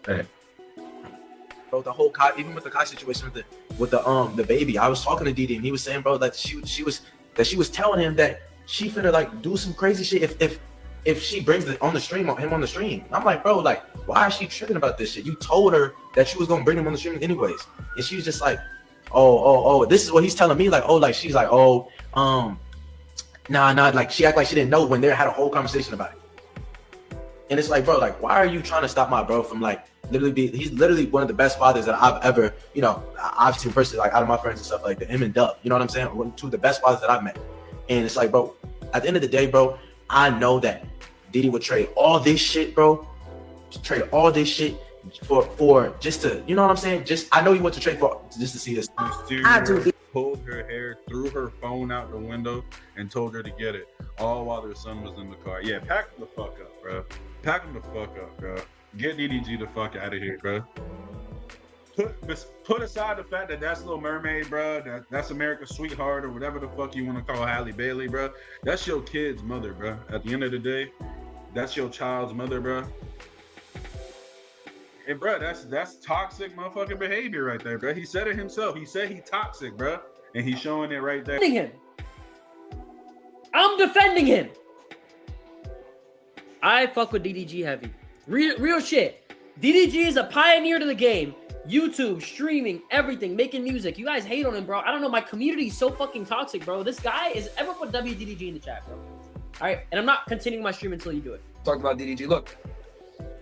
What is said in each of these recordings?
Right. Bro, the whole even with the Kai situation with the baby, I was talking to DD and he was saying, bro, that she was telling him that she finna like do some crazy shit if she brings him on the stream. I'm like, bro, like, why is she tripping about this shit? You told her that she was gonna bring him on the stream anyways, and she was just like, oh, this is what he's telling me, like, oh, like she's like, oh, nah, like she act like she didn't know when they had a whole conversation about it. And it's like, bro, like, why are you trying to stop my bro from like he's literally one of the best fathers that I've ever, I've seen personally, like out of my friends and stuff like that, him and Dub, you know what I'm saying? Two of the best fathers that I've met. And it's like, bro, at the end of the day, bro, I know that Diddy would trade all this shit, bro, for just to, you know what I'm saying? I know he went to trade for just to see this. I do. Pulled her hair, threw her phone out the window, and told her to get it. All while their son was in the car. Yeah, pack him the fuck up, bro. Pack him the fuck up, bro. Get DDG the fuck out of here, bro. Put aside the fact that that's Little Mermaid, bro. That's America's sweetheart, or whatever the fuck you want to call Halle Bailey, bro. That's your kid's mother, bro. At the end of the day, that's your child's mother, bro. And bro, that's toxic motherfucking behavior right there, bro. He said it himself. He said he toxic, bro, and he's showing it right there. I'm defending him. I fuck with DDG heavy. Real shit. DDG is a pioneer to the game. YouTube, streaming, everything, making music. You guys hate on him, bro. I don't know. My community is so fucking toxic, bro. This guy is ever put WDDG in the chat, bro. All right, and I'm not continuing my stream until you do it. Talked about DDG. Look,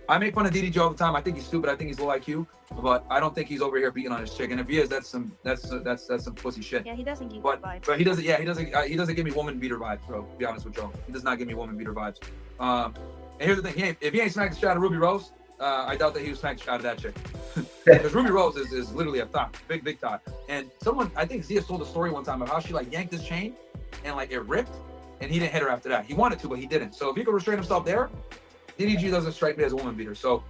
I make fun of DDG all the time. I think he's stupid. I think he's low IQ, but I don't think he's over here beating on his chick. And if he is, that's some pussy shit. Yeah, he doesn't give me vibes. But he doesn't. Yeah, he doesn't give me woman beater vibes, bro. To be honest with y'all, he does not give me woman beater vibes. And here's the thing: if he ain't smacked the shit out of Ruby Rose, I doubt that he was smacked the shit out of that chick. Because Ruby Rose is literally a thought, big thought. And someone, I think Zia told a story one time of how she like yanked his chain and like it ripped, and he didn't hit her after that. He wanted to, but he didn't. So if he could restrain himself there, DDG doesn't strike me as a woman beater. So,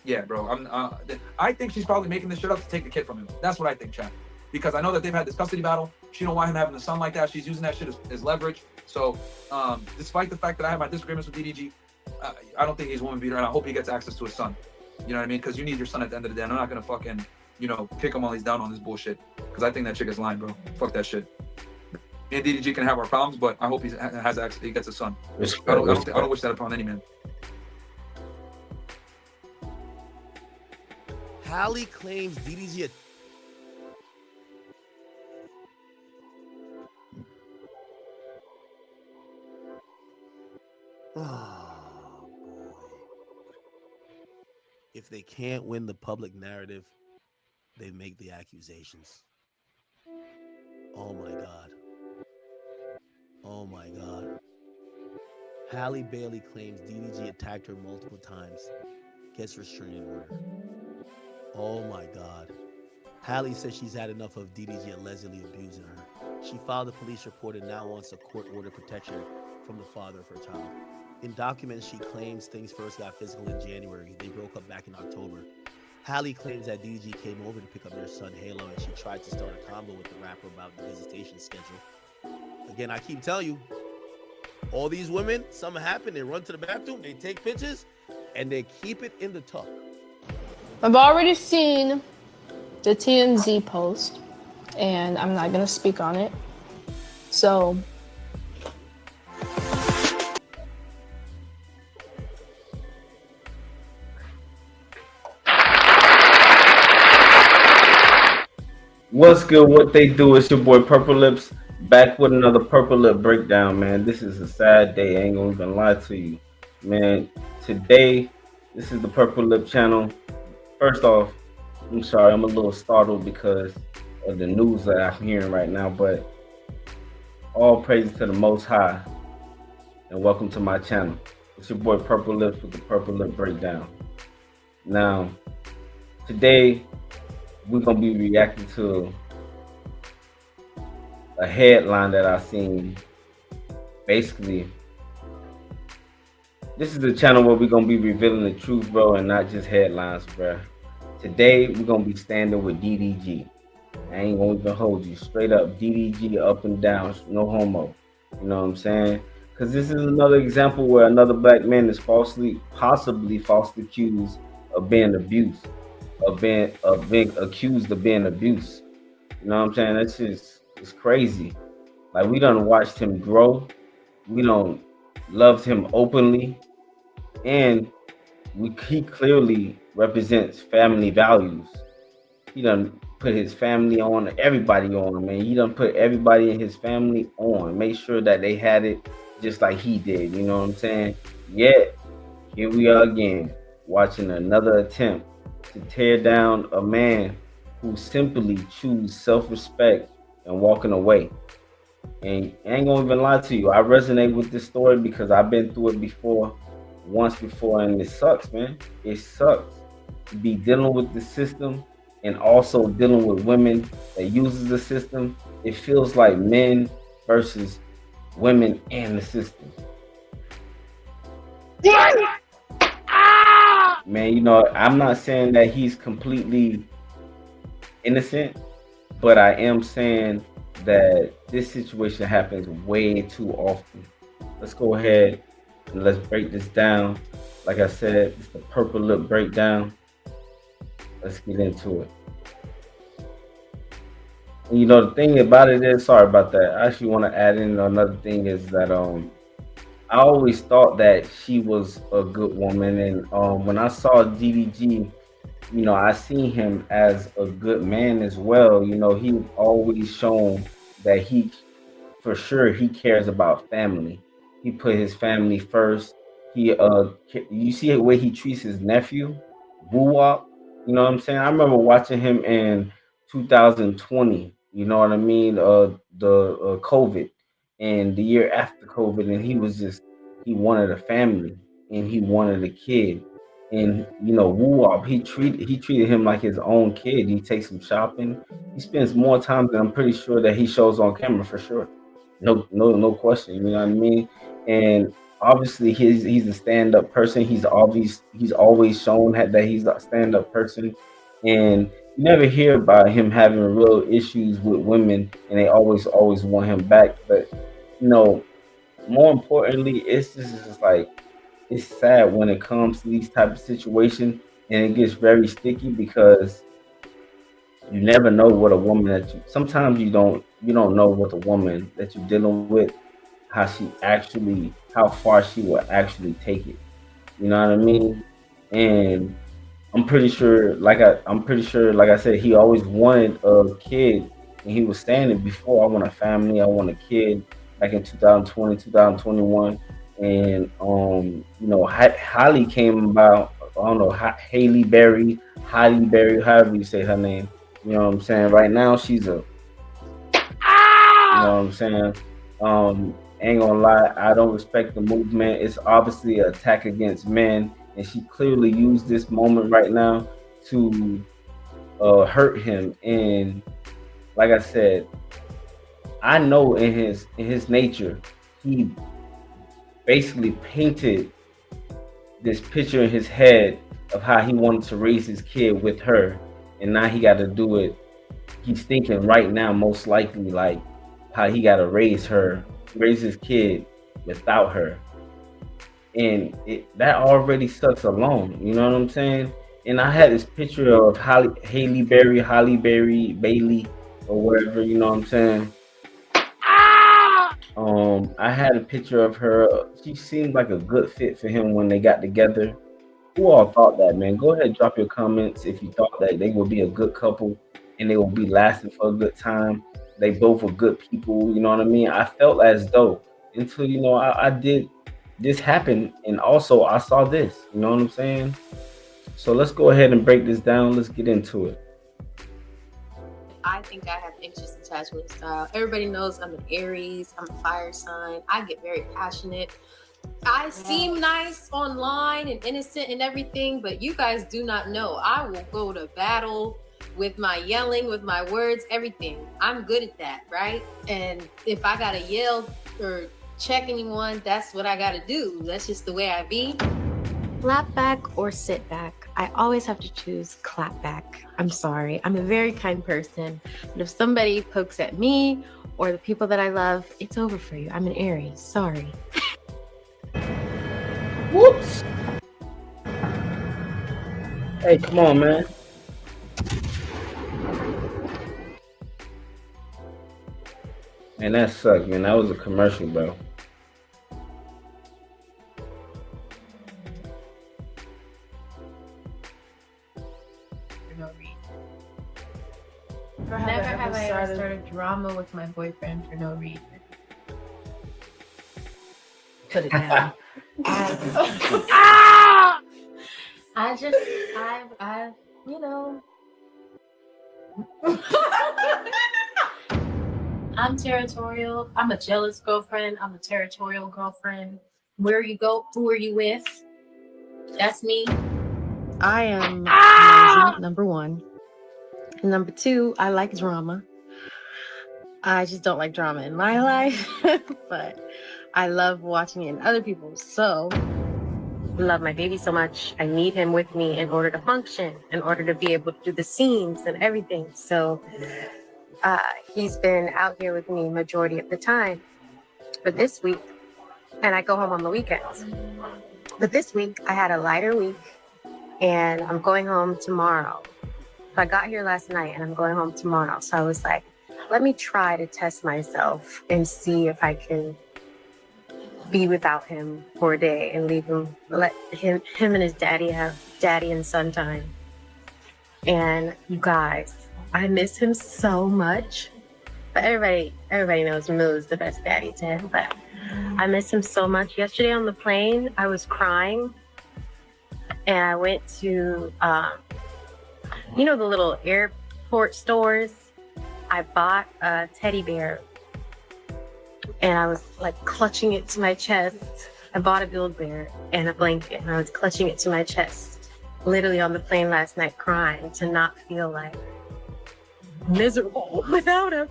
yeah, bro. I think she's probably making this shit up to take the kid from him. That's what I think, Chad. Because I know that they've had this custody battle. She don't want him having a son like that. She's using that shit as leverage. So, despite the fact that I have my disagreements with DDG, I don't think he's a woman beater, and I hope he gets access to his son. You know what I mean? Because you need your son at the end of the day. And I'm not gonna fucking, kick him while he's down on this bullshit. Because I think that chick is lying, bro. Fuck that shit. Me and DDG can have our problems, but I hope he has access. He gets a son. I don't wish that upon any man. Halle claims DDG. Oh boy. If they can't win the public narrative, they make the accusations. Oh my God. Oh my God. Halle Bailey claims DDG attacked her multiple times. Gets restraining order. Oh my God. Halle says she's had enough of DDG allegedly abusing her. She filed a police report and now wants a court-ordered protection from the father of her child. In documents, she claims things first got physical in January. They broke up back in October. Halle claims that DDG came over to pick up their son Halo and she tried to start a combo with the rapper about the visitation schedule. Again, I keep telling you, all these women, something happened, they run to the bathroom, they take pictures, and they keep it in the tuck. I've already seen the TMZ post, and I'm not going to speak on it. So, What's good? What they do? It's your boy Purple Lips back with another Purple Lip breakdown, man. This is a sad day. I ain't gonna even lie to you, man. Today, this is the Purple Lip channel. First off, I'm sorry, I'm a little startled because of the news that I'm hearing right now, but all praise to the Most High, and welcome to my channel. It's your boy Purple Lips with the Purple Lip breakdown. Now, today, we're gonna be reacting to a headline that I seen. Basically, this is the channel where we're gonna be revealing the truth, bro, and not just headlines, bro. Today we're gonna be standing with DDG. I ain't gonna even hold you, straight up DDG, up and down, no homo. You know what I'm saying? Because this is another example where another black man is possibly falsely accused of being abused, of being accused of being abused. You know what I'm saying? That's just it's crazy. Like we done watched him grow. We don't loved him openly, and he clearly represents family values. He done put his family on, everybody on, man. He done put everybody in his family on. Make sure that they had it just like he did. You know what I'm saying? Yet here we are again, watching another attempt to tear down a man who simply choose self-respect and walking away. And I ain't gonna even lie to you, I resonate with this story because I've been through it before, once before, and it sucks, man. It sucks to be dealing with the system and also dealing with women that uses the system. It feels like men versus women and the system. Man, I'm not saying that he's completely innocent, but I am saying that this situation happens way too often. Let's go ahead and let's break this down. Like I said, it's the purple lip breakdown. Let's get into it. And the thing about it is, sorry about that. I actually want to add in another thing is that I always thought that she was a good woman, and when I saw DDG, I seen him as a good man as well. He always shown that for sure, he cares about family. He put his family first. You see the way he treats his nephew, Woo Wop. You know what I'm saying? I remember watching him in 2020. You know what I mean? The COVID, and the year after COVID, and he wanted a family and he wanted a kid. And Woo Wop, he treated him like his own kid. He takes him shopping. He spends more time than I'm pretty sure that he shows on camera for sure. No, no, no question. You know what I mean? And obviously, he's a stand up person. He's always shown that he's a stand up person, and you never hear about him having real issues with women, and they always want him back. But you know, more importantly, it's just like it's sad when it comes to these type of situations, and it gets very sticky because you never know what a woman that you sometimes you don't know what the woman that you're dealing with, how far she will actually take it. You know what I mean? And I'm pretty sure, like I said, he always wanted a kid, and he was saying it before. I want a family. I want a kid. Back in 2020, 2021, and Holly came about. I don't know, Halle Berry, however you say her name. You know what I'm saying? Right now, she's a you know what I'm saying? Ain't gonna lie, I don't respect the movement. It's obviously an attack against men, and she clearly used this moment right now to hurt him. And like I said, I know in his nature, he basically painted this picture in his head of how he wanted to raise his kid with her, and now he got to do it. He's thinking right now, most likely, like how he got to raise his kid without her, and that already sucks alone. You know what I'm saying? And I had this picture of Halle Berry, Bailey, or whatever. You know what I'm saying? I had a picture of her. She seemed like a good fit for him when they got together. Who all thought that, man? Go ahead, drop your comments if you thought that they would be a good couple and they will be lasting for a good time. They both were good people, you know what I mean? I felt as though until I did this happen, and also I saw this, you know what I'm saying? So let's go ahead and break this down. Let's get into it. I think I have anxious attachment style. Everybody knows I'm an Aries. I'm a fire sign. I get very passionate. I seem nice online and innocent and everything, but you guys do not know. I will go to battle with my yelling, with my words, everything. I'm good at that, right? And if I gotta yell or check anyone, that's what I gotta do. That's just the way I be. Clap back or sit back. I always have to choose clap back. I'm sorry. I'm a very kind person. But if somebody pokes at me or the people that I love, it's over for you. I'm an Aries. Sorry. Whoops. Hey, come on, man. Man, that sucked, man. That was a commercial, bro. For no reason. Never have I ever started drama with my boyfriend for no reason. Put it down. I've, you know. I'm territorial. I'm a jealous girlfriend. I'm a territorial girlfriend. Where you go, who are you with? That's me. I am nosy, number one. Number two, I like drama. I just don't like drama in my life, but I love watching it in other people's. So, I love my baby so much. I need him with me in order to function, in order to be able to do the scenes and everything. So, he's been out here with me majority of the time. But this week, and I go home on the weekends. But this week, I had a lighter week, and I'm going home tomorrow. So I got here last night, and I'm going home tomorrow. So I was like, let me try to test myself and see if I can be without him for a day and leave him, let him and his daddy have daddy and son time. And you guys, I miss him so much. But everybody knows Moo's the best daddy to him, but I miss him so much. Yesterday on the plane, I was crying, and I went to, you know, the little airport stores. I bought a teddy bear, and I was like clutching it to my chest. I bought a Build-A-Bear and a blanket, and I was clutching it to my chest, literally on the plane last night, crying to not feel like miserable without him.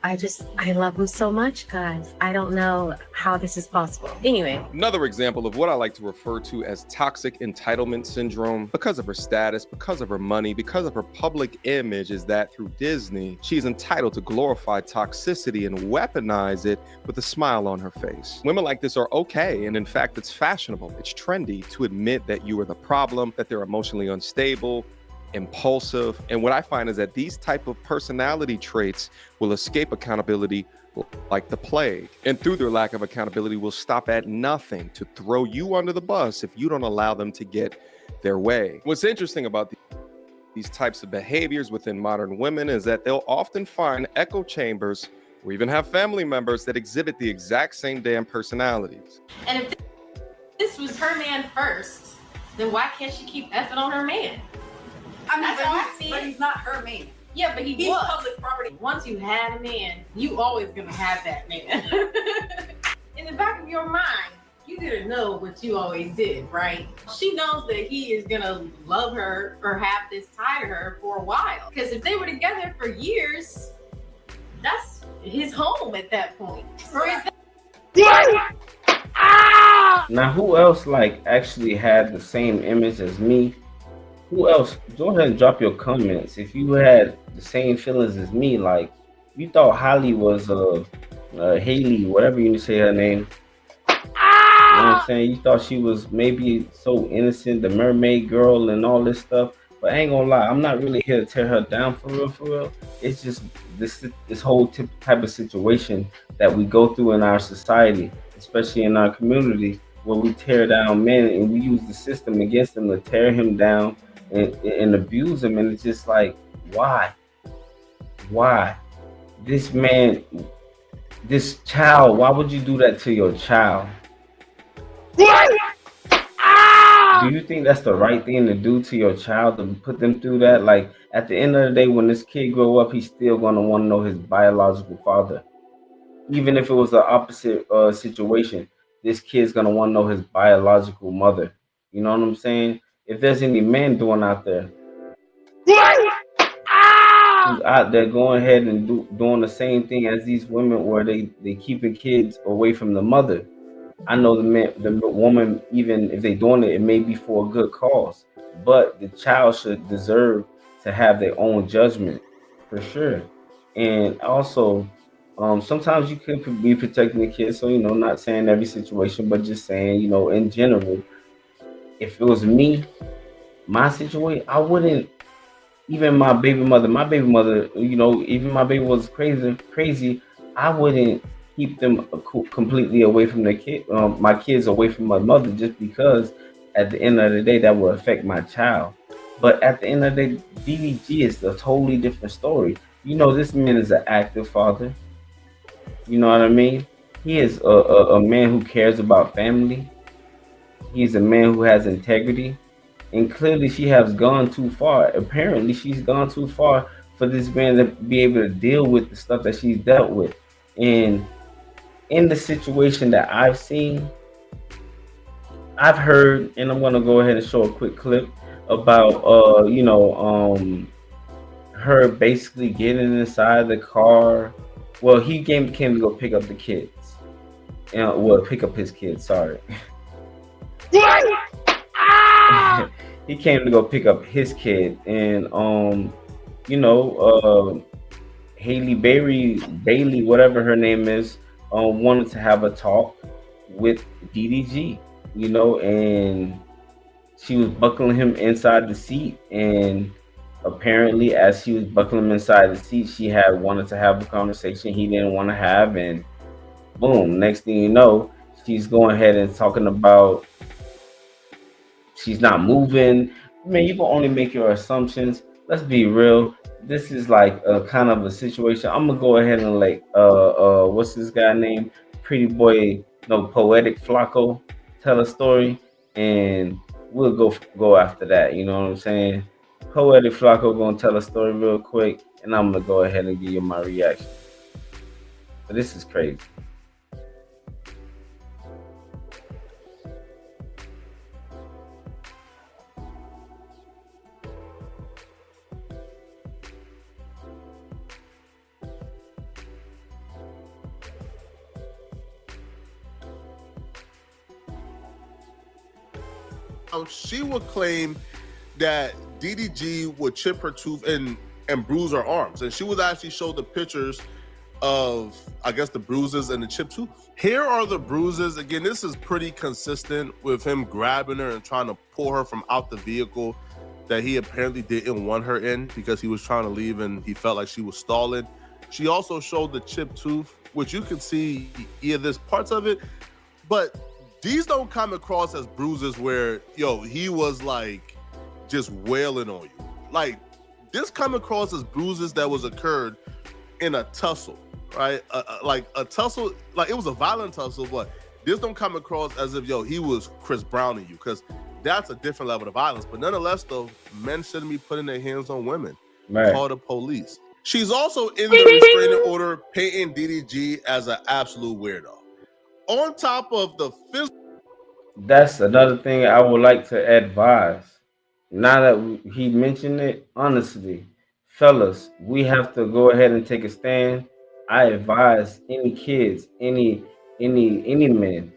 I love him so much, guys. I don't know how this is possible. Anyway. Another example of what I like to refer to as toxic entitlement syndrome. Because of her status, because of her money, because of her public image, is that through Disney, she's entitled to glorify toxicity and weaponize it with a smile on her face. Women like this are okay, and in fact, it's fashionable. It's trendy to admit that you are the problem, that they're emotionally unstable, impulsive. And what I find is that these type of personality traits will escape accountability like the plague. And through their lack of accountability will stop at nothing to throw you under the bus if you don't allow them to get their way. What's interesting about these types of behaviors within modern women is that they'll often find echo chambers or even have family members that exhibit the exact same damn personalities. And if this was her man first, then why can't she keep effing on her man? I mean, but he's not her man. Yeah, but he's public property. Once you had a man, you always gonna have that man. In the back of your mind, you didn't know what you always did, right? She knows that he is gonna love her or have this tie to her for a while. Because if they were together for years, that's his home at that point. Or is that Now, who else like actually had the same image as me? Who else? Go ahead and drop your comments. If you had the same feelings as me, like you thought Halle was Haley, whatever you say her name. You know what I'm saying? You thought she was maybe so innocent, the mermaid girl and all this stuff. But I ain't gonna lie, I'm not really here to tear her down for real, for real. It's just this whole type of situation that we go through in our society, especially in our community, where we tear down men and we use the system against them to tear him down and abuse him. And it's just like, why? This man, this child, why would you do that to your child? Do you think that's the right thing to do to your child, to put them through that? Like, at the end of the day, when this kid grow up, he's still going to want to know his biological father. Even if it was the opposite situation, this kid's going to want to know his biological mother. You know what I'm saying? If there's any men doing out there who's out there going ahead and doing the same thing as these women, where they keeping kids away from the mother, I know the woman, even if they doing it, it may be for a good cause, but the child should deserve to have their own judgment, for sure. And also, sometimes you could be protecting the kids. So, not saying every situation, but just saying, in general, if it was me, my situation, I wouldn't. Even my baby mother, you know, even my baby was crazy. I wouldn't keep them completely away from their kid, my kids away from my mother, just because at the end of the day that will affect my child. But at the end of the day, DDG is a totally different story. You know, this man is an active father. You know what I mean? He is a man who cares about family. He's a man who has integrity, and clearly she has gone too far. Apparently, she's gone too far for this man to be able to deal with the stuff that she's dealt with. And in the situation that I've seen, I've heard, and I'm gonna go ahead and show a quick clip about her basically getting inside the car. Well, he came to go pick up the kids. Well, pick up his kids, sorry. He came to go pick up his kid, and Haley Bailey, whatever her name is, wanted to have a talk with DDG, you know, and she was buckling him inside the seat, and apparently as she was buckling him inside the seat, she had wanted to have a conversation he didn't want to have, and boom, next thing you know, she's going ahead and talking about she's not moving. Man, you can only make your assumptions. Let's be real. This is like a kind of a situation. I'm gonna go ahead and like what's this guy name? Pretty boy, no, Poetic Flacco tell a story, and we'll go after that. You know what I'm saying? Poetic Flacco gonna tell a story real quick, and I'm gonna go ahead and give you my reaction. But this is crazy. She would claim that DDG would chip her tooth and bruise her arms, and she would actually show the pictures of, I guess, the bruises and the chipped tooth. Here are the bruises. Again, this is pretty consistent with him grabbing her and trying to pull her from out the vehicle that he apparently didn't want her in because he was trying to leave and he felt like she was stalling. She also showed the chipped tooth, which you can see, yeah, there's parts of it, but these don't come across as bruises where, yo, he was like just wailing on you. Like, this come across as bruises that was occurred in a tussle, right? Like a tussle, like it was a violent tussle, but this don't come across as if, yo, he was Chris Browning you, because that's a different level of violence. But nonetheless, though, men shouldn't be putting their hands on women. Right. Call the police. She's also in the restraining order painting DDG as an absolute weirdo. On top of the physical. That's another thing I would like to advise. Now that he mentioned it, honestly, fellas, we have to go ahead and take a stand. I advise any kids, any men,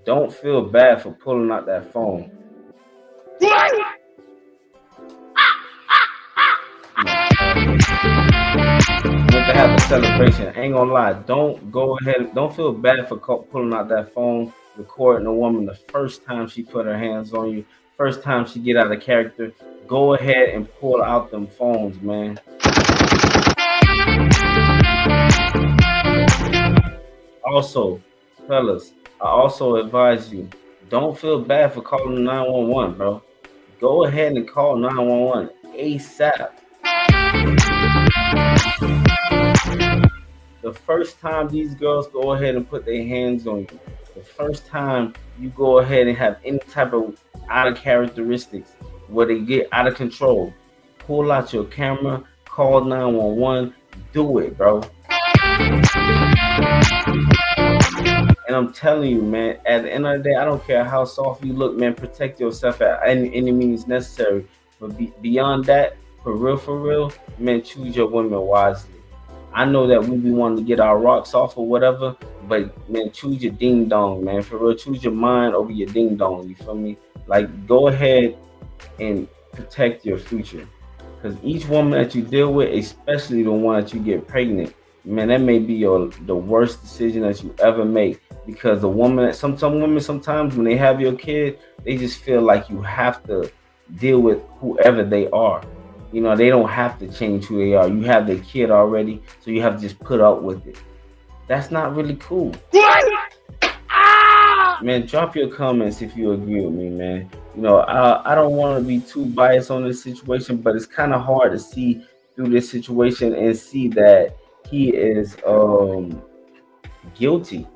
don't feel bad for pulling out that phone. Went to have a celebration. I ain't gonna lie. Don't feel bad for pulling out that phone, recording a woman the first time she put her hands on you, first time she get out of character. Go ahead and pull out them phones, man. Also, fellas, I also advise you, don't feel bad for calling 911, bro. Go ahead and call 911 ASAP. The first time these girls go ahead and put their hands on you, the first time you go ahead and have any type of out of characteristics where they get out of control, pull out your camera, call 911, do it, bro. And I'm telling you, man, at the end of the day, I don't care how soft you look, man, protect yourself at any means necessary. But beyond that, for real, man, choose your women wisely. I know that we be wanting to get our rocks off or whatever, but man, choose your ding dong, man. For real, choose your mind over your ding dong. You feel me? Like, go ahead and protect your future, because each woman that you deal with, especially the one that you get pregnant, man, that may be the worst decision that you ever make, because the woman, some women, sometimes when they have your kid, they just feel like you have to deal with whoever they are. You know, they don't have to change who they are. You have their kid already, so you have to just put up with it. That's not really cool. Man, drop your comments if you agree with me, man. You know, I don't want to be too biased on this situation, but it's kind of hard to see through this situation and see that he is guilty.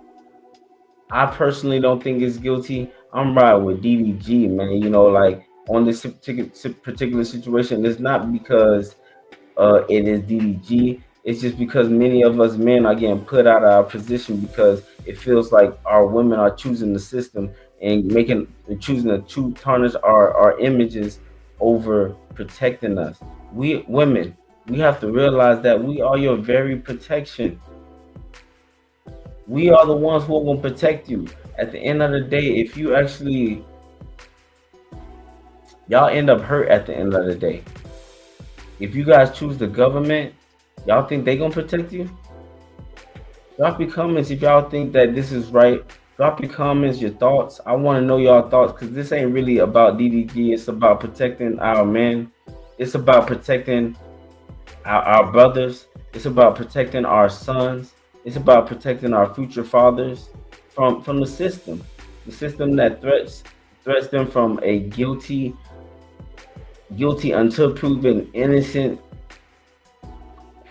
I personally don't think he's guilty. I'm riding with DDG, man. You know, like on this particular situation, it's not because it is DDG. It's just because many of us men are getting put out of our position because it feels like our women are choosing the system and choosing to tarnish our images over protecting us. We women, we have to realize that we are your very protection. We are the ones who are going to protect you. At the end of the day, if you actually, y'all end up hurt at the end of the day. If you guys choose the government, y'all think they gonna protect you? Drop your comments if y'all think that this is right. Drop your comments, your thoughts. I want to know y'all thoughts, because this ain't really about DDG. It's about protecting our men. It's about protecting our brothers. It's about protecting our sons. It's about protecting our future fathers from the system that threats them from a guilty until proven innocent,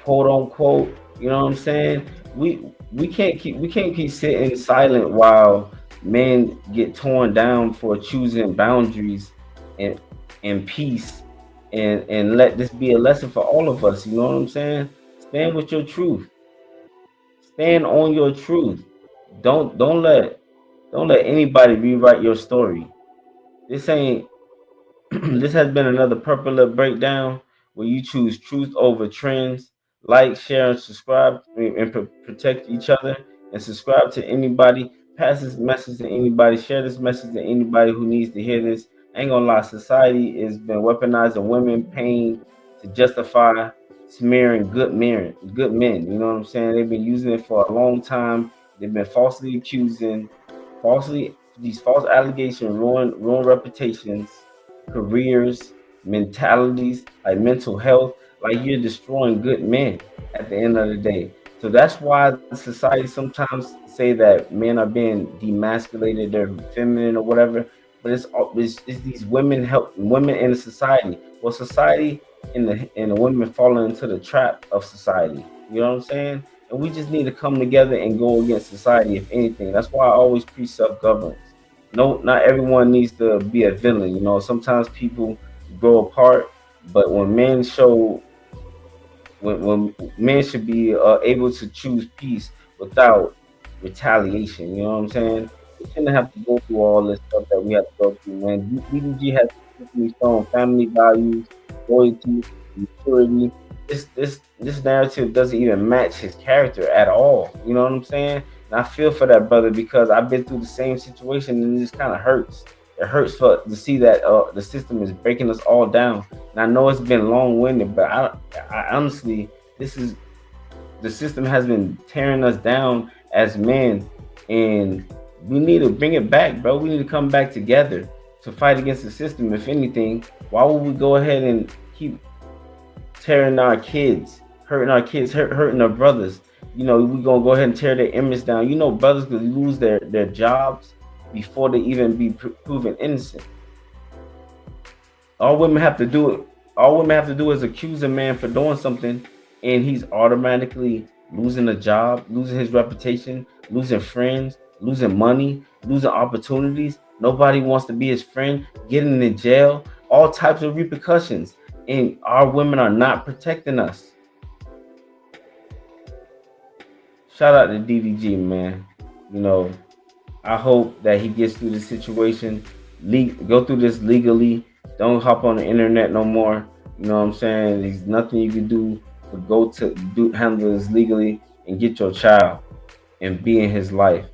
quote unquote. You know what I'm saying? We can't keep sitting silent while men get torn down for choosing boundaries and peace, and let this be a lesson for all of us. You know what I'm saying? Stand with your truth. Stand on your truth. Don't let anybody rewrite your story. This ain't this has been another Purple Lip Breakdown, where you choose truth over trends. Like, share, and subscribe, and protect each other. And subscribe to anybody. Pass this message to anybody. Share this message to anybody who needs to hear this. I ain't gonna lie, society has been weaponizing women pain to justify smearing good men. You know what I'm saying? They've been using it for a long time. They've been falsely these false allegations ruin reputations, careers, mentalities, like mental health. Like, you're destroying good men at the end of the day. So that's why the society sometimes say that men are being demasculated, they're feminine or whatever. But it's these women in the society. Well, society and the women falling into the trap of society. You know what I'm saying? And we just need to come together and go against society, if anything. That's why I always preach self-governance. No, not everyone needs to be a villain. You know, sometimes people grow apart, but when men should be able to choose peace without retaliation. You know what I'm saying? We shouldn't have to go through all this stuff that we have to go through, man. DDG has consistently shown family values, loyalty, maturity. This narrative doesn't even match his character at all. You know what I'm saying? And I feel for that brother, because I've been through the same situation, and it just kind of hurts. It hurts to see that the system is breaking us all down. And I know it's been long winded, but I honestly, this is the system has been tearing us down as men, and we need to bring it back, bro. We need to come back together to fight against the system. If anything, why would we go ahead and keep tearing our kids, hurting our kids, hurting our brothers? You know, we gonna go ahead and tear their image down. You know, brothers could lose their jobs before they even be proven innocent. All women have to do it. All women have to do is accuse a man for doing something, and he's automatically losing a job, losing his reputation, losing friends, losing money, losing opportunities. Nobody wants to be his friend, getting in jail, all types of repercussions. And our women are not protecting us. Shout out to DDG, man. You know, I hope that he gets through this situation. Go through this legally. Don't hop on the internet no more. You know what I'm saying? There's nothing you can do but handle this legally and get your child and be in his life.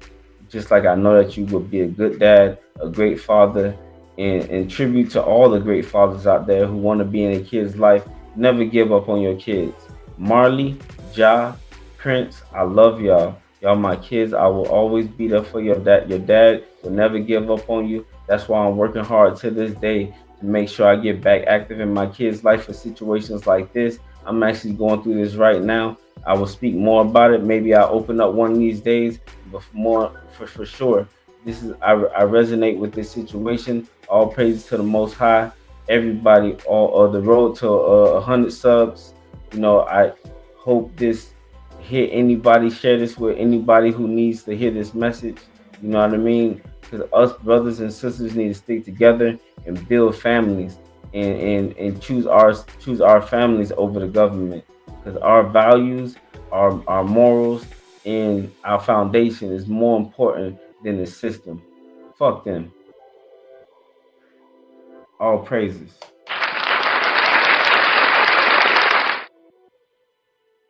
Just like I know that you would be a good dad, a great father, and tribute to all the great fathers out there who want to be in a kid's life. Never give up on your kids. Marley, Ja, Prince, I love y'all. Y'all my kids. I will always be there for your dad. Your dad will never give up on you. That's why I'm working hard to this day to make sure I get back active in my kids' life for situations like this. I'm actually going through this right now. I will speak more about it. Maybe I'll open up one of these days, but for sure. This is I resonate with this situation. All praises to the Most High. Everybody, all the road to 100 subs. I hope this hit anybody. Share this with anybody who needs to hear this message. You know what I mean? Because us brothers and sisters need to stick together and build families and choose our families over the government. Because our values, our morals, and our foundation is more important than the system. Fuck them. All praises.